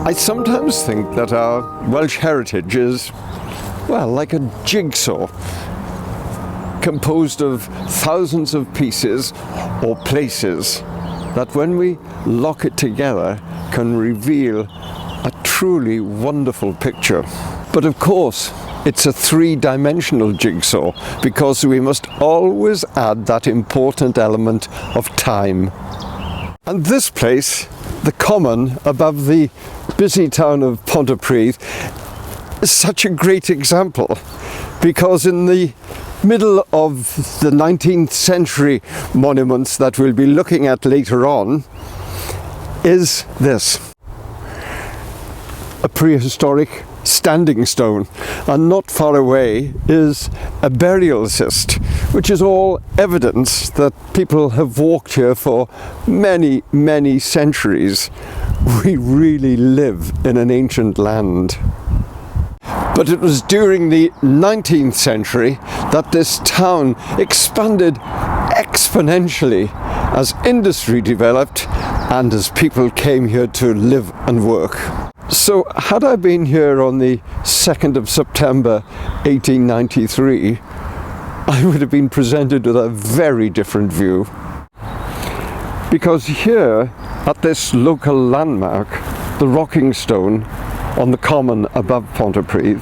I sometimes think that our Welsh heritage is, well, like a jigsaw, composed of thousands of pieces or places that when we lock it together can reveal a truly wonderful picture. But of course, it's a three-dimensional jigsaw because we must always add that important element of time. And this place, the common above the busy town of Pontypridd, is such a great example because in the middle of the 19th century monuments that we'll be looking at later on is this, a prehistoric standing stone, and not far away is a burial cist, which is all evidence that people have walked here for many, many centuries. We really live in an ancient land. But it was during the 19th century that this town expanded exponentially as industry developed and as people came here to live and work. So had I been here on the 2nd of September 1893, I would have been presented with a very different view. Because here, at this local landmark, the Rocking Stone on the common above Pontypridd,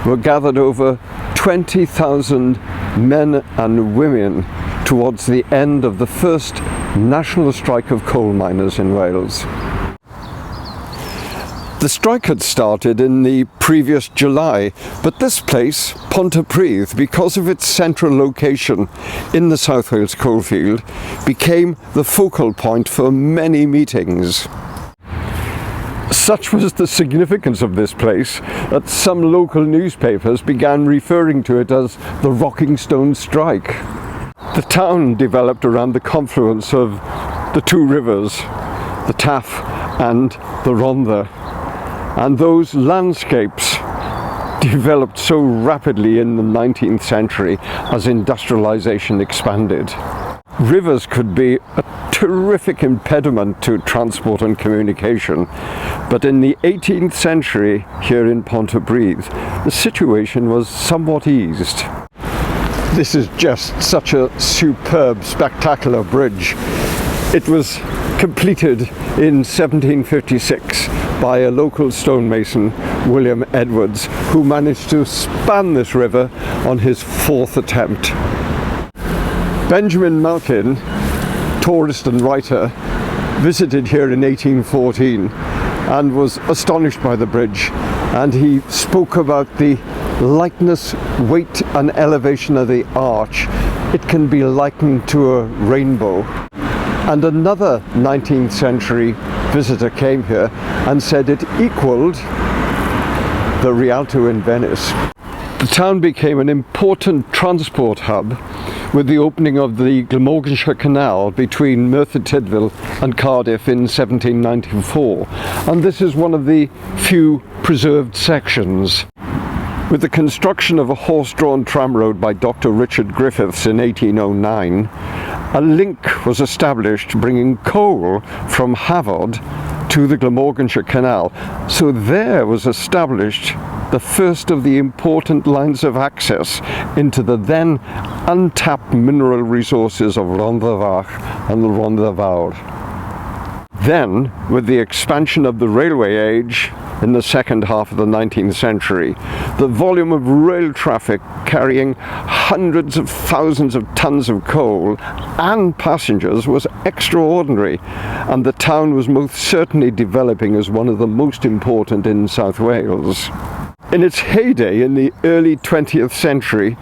were gathered over 20,000 men and women towards the end of the first national strike of coal miners in Wales. The strike had started in the previous July, but this place, Pontypridd, because of its central location in the South Wales coalfield, became the focal point for many meetings. Such was the significance of this place that some local newspapers began referring to it as the Rocking Stone Strike. The town developed around the confluence of the two rivers, the Taff and the Rhondda. And those landscapes developed so rapidly in the 19th century as industrialization expanded. Rivers could be a terrific impediment to transport and communication, but in the 18th century here in Pontypridd, the situation was somewhat eased. This is just such a superb, spectacular bridge. It was completed in 1756 by a local stonemason, William Edwards, who managed to span this river on his fourth attempt. Benjamin Malkin, tourist and writer, visited here in 1814 and was astonished by the bridge, and he spoke about the lightness, weight and elevation of the arch. It can be likened to a rainbow. And another 19th century visitor came here and said it equaled the Rialto in Venice. The town became an important transport hub with the opening of the Glamorganshire Canal between Merthyr Tydfil and Cardiff in 1794, and this is one of the few preserved sections. With the construction of a horse-drawn tramroad by Dr. Richard Griffiths in 1809, a link was established bringing coal from Hafod to the Glamorganshire Canal. So there was established the first of the important lines of access into the then untapped mineral resources of Rhondda Fach and the Rhondda Fawr. Then, with the expansion of the railway age in the second half of the 19th century, the volume of rail traffic carrying hundreds of thousands of tons of coal and passengers was extraordinary, and the town was most certainly developing as one of the most important in South Wales. In its heyday in the early 20th century,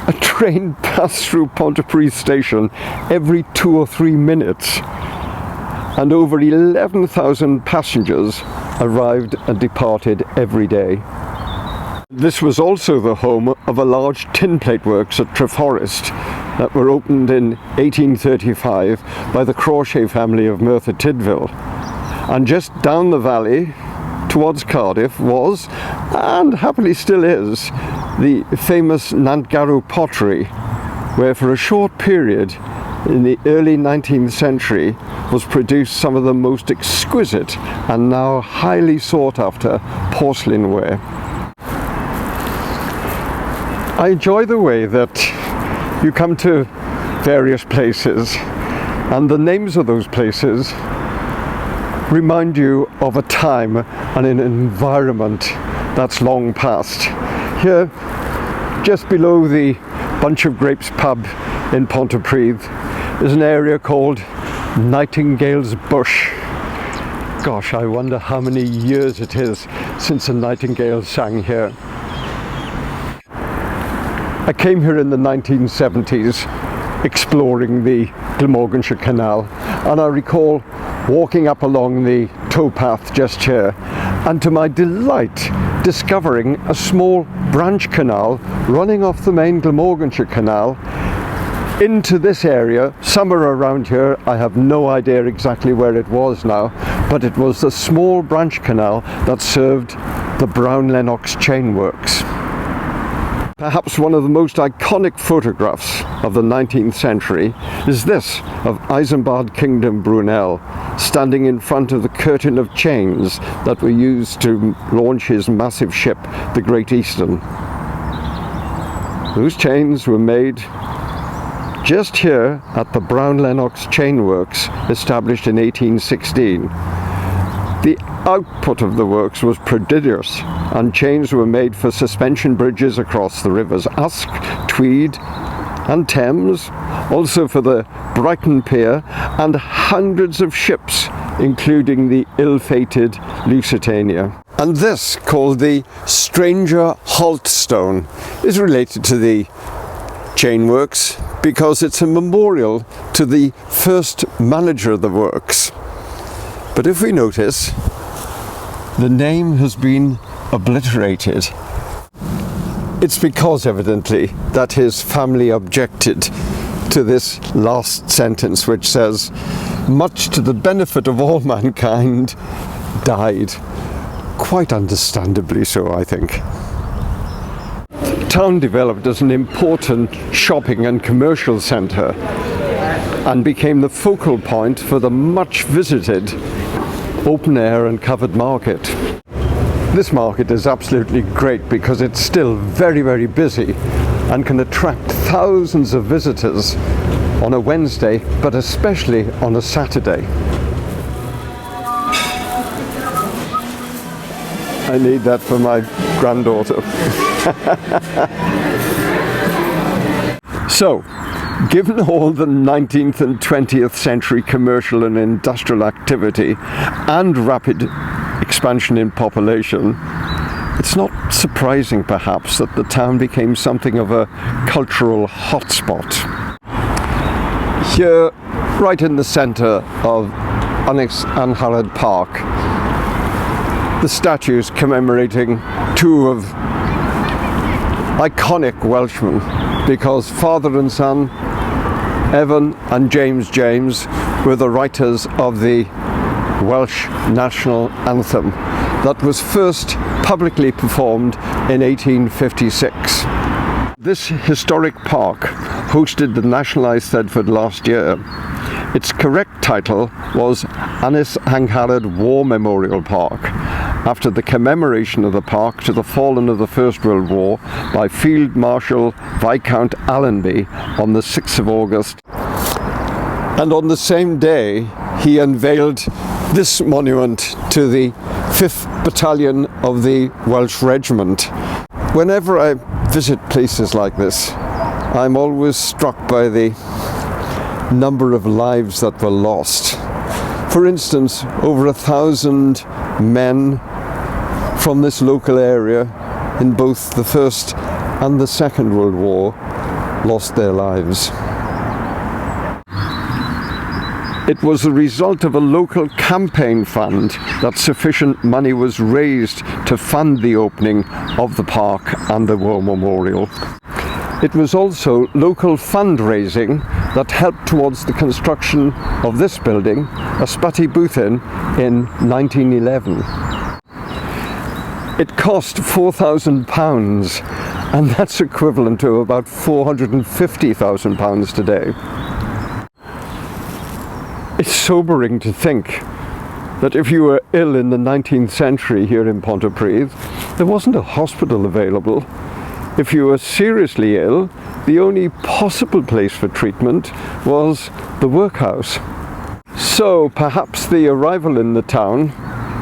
a train passed through Pontypridd station every 2 or 3 minutes, and over 11,000 passengers arrived and departed every day. This was also the home of a large tin plate works at Treforest that were opened in 1835 by the Crawshay family of Merthyr Tydfil. And just down the valley towards Cardiff was, and happily still is, the famous Nantgarw pottery, where for a short period in the early 19th century was produced some of the most exquisite and now highly sought after porcelain ware. I enjoy the way that you come to various places and the names of those places remind you of a time and an environment that's long past. Here, just below the Bunch of Grapes pub in Pontypridd, is an area called Nightingale's Bush. Gosh, I wonder how many years it is since a nightingale sang here. I came here in the 1970s exploring the Glamorganshire Canal, and I recall walking up along the towpath just here and to my delight discovering a small branch canal running off the main Glamorganshire Canal into this area, somewhere around here. I have no idea exactly where it was now, but it was the small branch canal that served the Brown Lennox chain works. Perhaps one of the most iconic photographs of the 19th century is this of Isambard Kingdom Brunel standing in front of the curtain of chains that were used to launch his massive ship, the Great Eastern. Those chains were made just here at the Brown Lennox Chain Works, established in 1816. The output of the works was prodigious, and chains were made for suspension bridges across the rivers Usk, Tweed and Thames, also for the Brighton Pier, and hundreds of ships, including the ill-fated Lusitania. And this, called the Stranger Halt Stone, is related to the chain works because it's a memorial to the first manager of the works. But if we notice, the name has been obliterated. It's because, evidently, that his family objected to this last sentence, which says, "Much to the benefit of all mankind, died." Quite understandably so, I think. The town developed as an important shopping and commercial centre and became the focal point for the much visited open air and covered market. This market is absolutely great because it's still very, very busy and can attract thousands of visitors on a Wednesday, but especially on a Saturday. I need that for my granddaughter. So, given all the 19th and 20th century commercial and industrial activity and rapid expansion in population, it's not surprising perhaps that the town became something of a cultural hotspot. Here, right in the centre of Ynys Angharad Park, the statues commemorating two of iconic Welshmen, because father and son, Evan and James were the writers of the Welsh national anthem that was first publicly performed in 1856. This historic park hosted the National Eisteddfod last year. Its correct title was Ynys Angharad War Memorial Park, after the commemoration of the park to the fallen of the First World War by Field Marshal Viscount Allenby on the 6th of August. And on the same day, he unveiled this monument to the 5th Battalion of the Welsh Regiment. Whenever I visit places like this, I'm always struck by the number of lives that were lost. For instance, over 1,000 men from this local area in both the First and the Second World War lost their lives. It was the result of a local campaign fund that sufficient money was raised to fund the opening of the park and the War Memorial. It was also local fundraising that helped towards the construction of this building, Ysbyty Bwthyn, in 1911. It cost £4,000, and that's equivalent to about £450,000 today. It's sobering to think that if you were ill in the 19th century here in Pontypridd, there wasn't a hospital available. If you were seriously ill, the only possible place for treatment was the workhouse. So perhaps the arrival in the town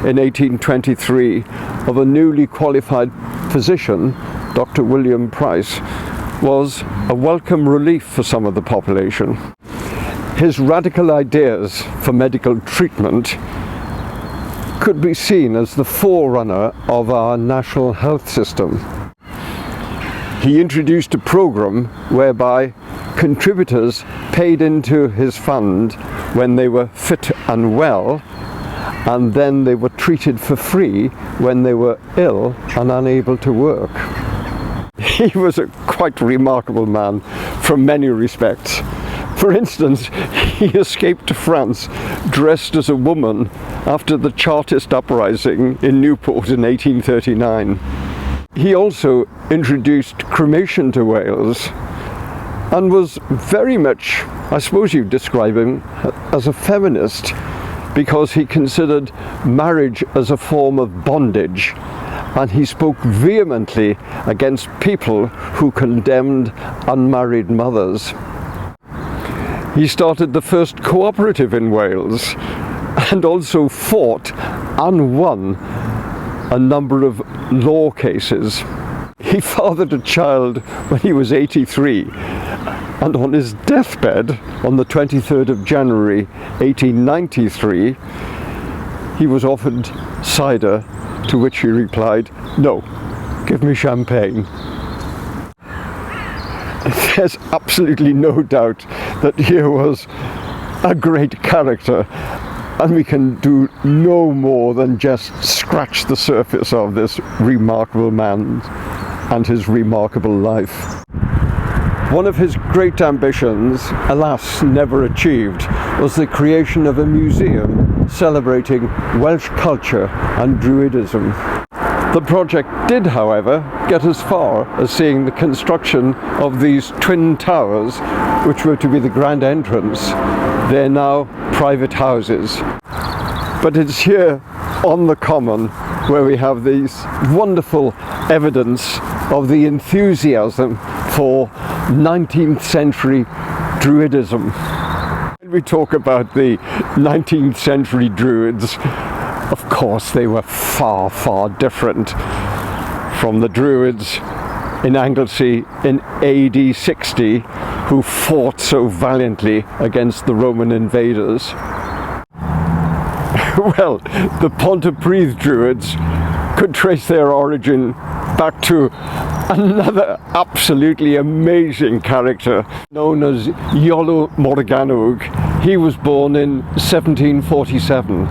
in 1823 of a newly qualified physician, Dr. William Price, was a welcome relief for some of the population. His radical ideas for medical treatment could be seen as the forerunner of our national health system. He introduced a program whereby contributors paid into his fund when they were fit and well, and then they were treated for free when they were ill and unable to work. He was a quite remarkable man from many respects. For instance, he escaped to France dressed as a woman after the Chartist uprising in Newport in 1839. He also introduced cremation to Wales and was very much, I suppose you'd describe him as a feminist, because he considered marriage as a form of bondage, and he spoke vehemently against people who condemned unmarried mothers. He started the first cooperative in Wales and also fought and won a number of law cases. He fathered a child when he was 83, and on his deathbed on the 23rd of January 1893 he was offered cider, to which he replied, "No, give me champagne." There's absolutely no doubt that here was a great character, and we can do no more than just scratch the surface of this remarkable man and his remarkable life. One of his great ambitions, alas never achieved, was the creation of a museum celebrating Welsh culture and Druidism. The project did, however, get as far as seeing the construction of these twin towers, which were to be the grand entrance. They're now private houses. But it's here on the common where we have these wonderful evidence of the enthusiasm for 19th century Druidism. When we talk about the 19th century Druids, of course they were far, far different from the Druids in Anglesey in AD 60, who fought so valiantly against the Roman invaders. Well, the Pontypridd Druids could trace their origin back to another absolutely amazing character known as Iolo Morgannwg. He was born in 1747.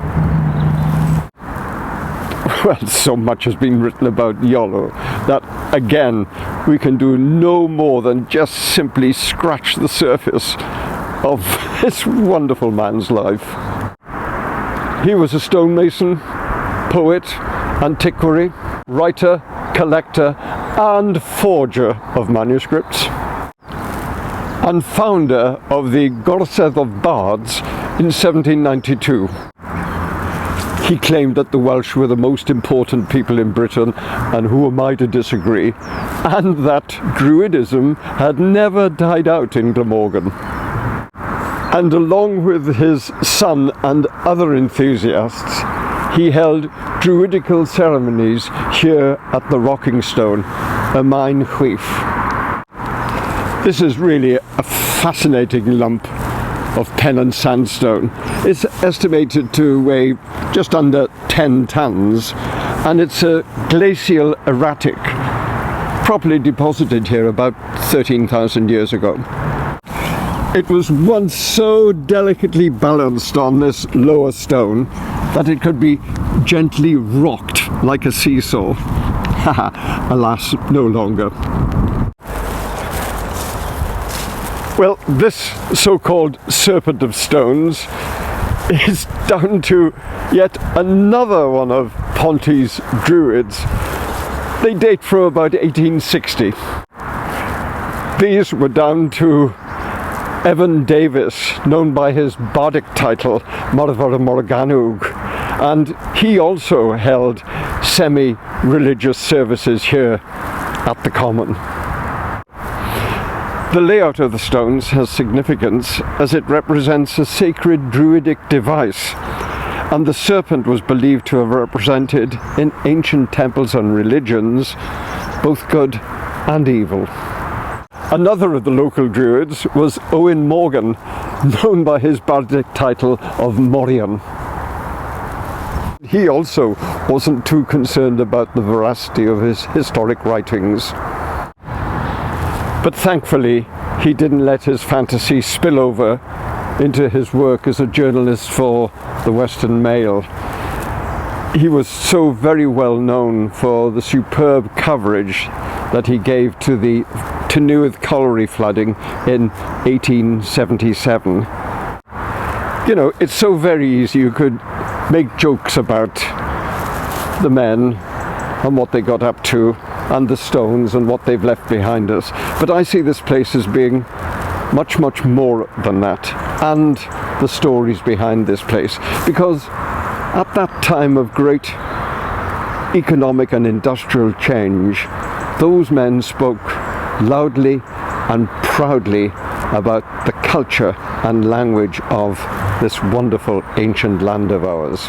Well, so much has been written about Iolo that, again, we can do no more than just simply scratch the surface of this wonderful man's life. He was a stonemason, poet, antiquary, writer, collector, and forger of manuscripts, and founder of the Gorsedd of Bards in 1792. He claimed that the Welsh were the most important people in Britain, and who am I to disagree, and that Druidism had never died out in Glamorgan. And along with his son and other enthusiasts, he held druidical ceremonies here at the Rocking Stone, y Maen Chwith. This is really a fascinating lump of pen and sandstone. It's estimated to weigh just under 10 tons, and it's a glacial erratic, properly deposited here about 13,000 years ago. It was once so delicately balanced on this lower stone that it could be gently rocked like a seesaw. Alas, no longer. Well, this so-called serpent of stones is down to yet another one of Ponty's Druids. They date from about 1860. These were down to Evan Davis, known by his bardic title Morfar Morganwg, and he also held semi-religious services here at the Common. The layout of the stones has significance as it represents a sacred druidic device, and the serpent was believed to have represented in ancient temples and religions both good and evil. Another of the local Druids was Owen Morgan, known by his bardic title of Morion. He also wasn't too concerned about the veracity of his historic writings. But thankfully, he didn't let his fantasy spill over into his work as a journalist for the Western Mail. He was so very well known for the superb coverage that he gave to the Tynuoedd colliery flooding in 1877. You know, it's so very easy. You could make jokes about the men and what they got up to, and the stones and what they've left behind us. But I see this place as being much, much more than that, and the stories behind this place. Because at that time of great economic and industrial change, those men spoke loudly and proudly about the culture and language of this wonderful ancient land of ours.